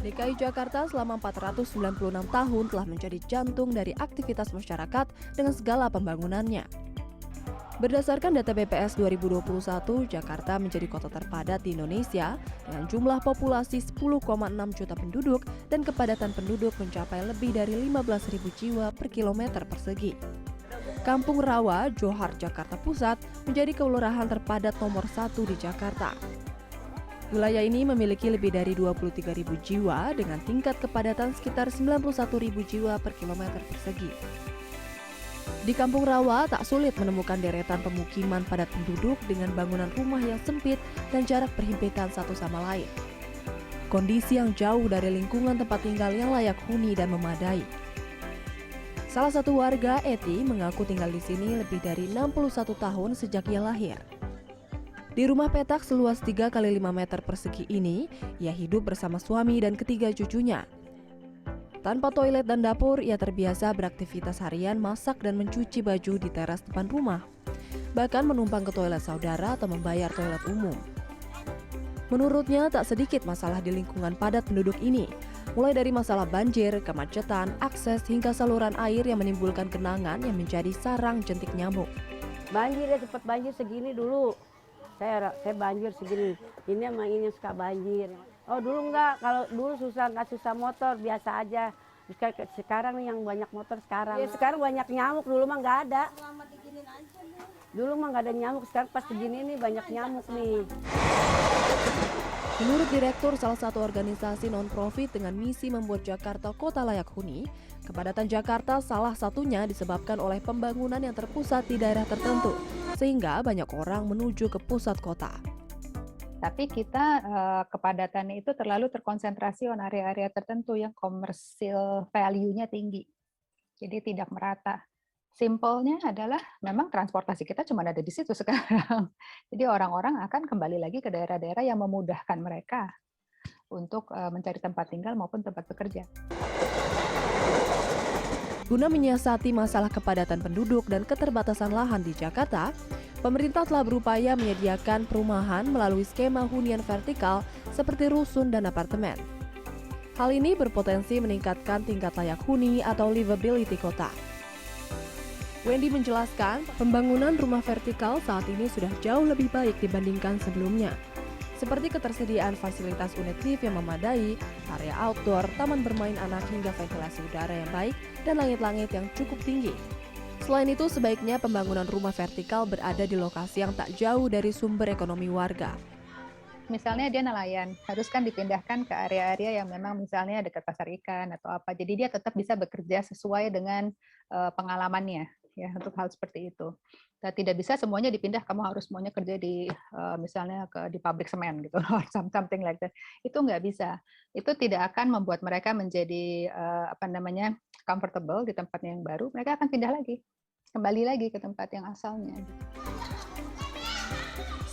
DKI Jakarta selama 496 tahun telah menjadi jantung dari aktivitas masyarakat dengan segala pembangunannya. Berdasarkan data BPS 2021, Jakarta menjadi kota terpadat di Indonesia dengan jumlah populasi 10,6 juta penduduk dan kepadatan penduduk mencapai lebih dari 15.000 jiwa per kilometer persegi. Kampung Rawa, Johar, Jakarta Pusat menjadi kelurahan terpadat nomor 1 di Jakarta. Wilayah ini memiliki lebih dari 23.000 jiwa dengan tingkat kepadatan sekitar 91.000 jiwa per kilometer persegi. Di Kampung Rawa tak sulit menemukan deretan pemukiman padat penduduk dengan bangunan rumah yang sempit dan jarak perhimpitan satu sama lain. Kondisi yang jauh dari lingkungan tempat tinggal yang layak huni dan memadai. Salah satu warga, Eti, mengaku tinggal di sini lebih dari 61 tahun sejak ia lahir. Di rumah petak seluas 3 x 5 meter persegi ini, ia hidup bersama suami dan ketiga cucunya. Tanpa toilet dan dapur, ia terbiasa beraktivitas harian masak dan mencuci baju di teras depan rumah. Bahkan menumpang ke toilet saudara atau membayar toilet umum. Menurutnya, tak sedikit masalah di lingkungan padat penduduk ini. Mulai dari masalah banjir, kemacetan, akses, hingga saluran air yang menimbulkan genangan yang menjadi sarang jentik nyamuk. Banjir ya, cepat banjir segini dulu. Saya banjir segini. Ini emang ini suka banjir. Oh dulu enggak, kalau dulu nggak susah motor, biasa aja. Sekarang yang banyak motor sekarang. Ya, sekarang banyak nyamuk, dulu mah nggak ada. Dulu mah nggak ada nyamuk, sekarang pas begini nih banyak nyamuk nih. Menurut Direktur salah satu organisasi non-profit dengan misi membuat Jakarta kota layak huni, kepadatan Jakarta salah satunya disebabkan oleh pembangunan yang terpusat di daerah tertentu, sehingga banyak orang menuju ke pusat kota. Tapi kita kepadatannya itu terlalu terkonsentrasi on area-area tertentu yang commercial value-nya tinggi. Jadi tidak merata. Simpelnya adalah memang transportasi kita cuma ada di situ sekarang. Jadi orang-orang akan kembali lagi ke daerah-daerah yang memudahkan mereka untuk mencari tempat tinggal maupun tempat bekerja. Guna menyiasati masalah kepadatan penduduk dan keterbatasan lahan di Jakarta, pemerintah telah berupaya menyediakan perumahan melalui skema hunian vertikal seperti rusun dan apartemen. Hal ini berpotensi meningkatkan tingkat layak huni atau livability kota. Wendy menjelaskan, pembangunan rumah vertikal saat ini sudah jauh lebih baik dibandingkan sebelumnya. Seperti ketersediaan fasilitas unit lift yang memadai, area outdoor, taman bermain anak hingga ventilasi udara yang baik, dan langit-langit yang cukup tinggi. Selain itu, sebaiknya pembangunan rumah vertikal berada di lokasi yang tak jauh dari sumber ekonomi warga. Misalnya dia nelayan, harus kan dipindahkan ke area-area yang memang misalnya dekat pasar ikan atau apa. Jadi dia tetap bisa bekerja sesuai dengan pengalamannya. Ya, untuk hal seperti itu. Nah, tidak bisa semuanya dipindah, kamu harus semuanya kerja di misalnya di pabrik semen gitu, or something like that. Itu nggak bisa. Itu tidak akan membuat mereka menjadi comfortable di tempat yang baru. Mereka akan pindah lagi, kembali lagi ke tempat yang asalnya.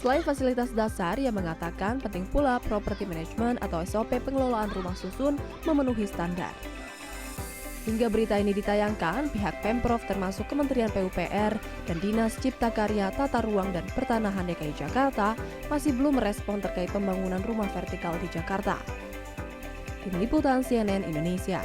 Selain fasilitas dasar, yang mengatakan penting pula property management atau SOP pengelolaan rumah susun memenuhi standar. Hingga berita ini ditayangkan, pihak Pemprov termasuk Kementerian PUPR dan Dinas Cipta Karya Tata Ruang dan Pertanahan DKI Jakarta masih belum merespon terkait pembangunan rumah vertikal di Jakarta. Tim Liputan CNN Indonesia.